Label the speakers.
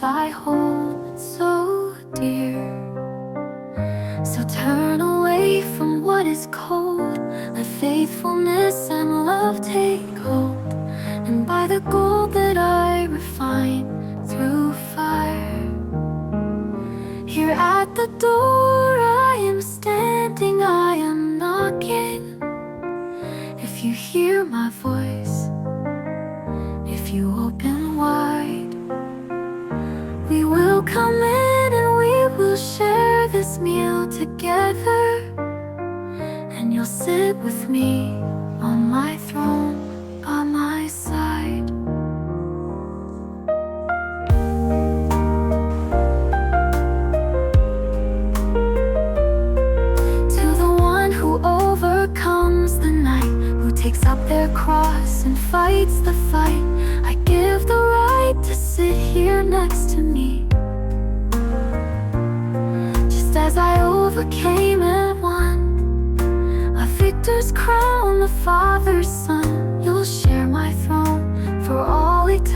Speaker 1: I hold so dear. So turn away from what is cold, let faithfulness and love take hold, and by the gold that I refine through fire. Here at the door I am standing, I am knocking. If you hear my voice, if you open wide, we will come in and we will share this meal together, and you'll sit with me on my throne by my side. To the one who overcomes the night, who takes up their cross and fights the fight, I give the right to sit here next to me. Just as I overcame and won, a victor's crown, the Father's Son, you'll share my throne for all eternity.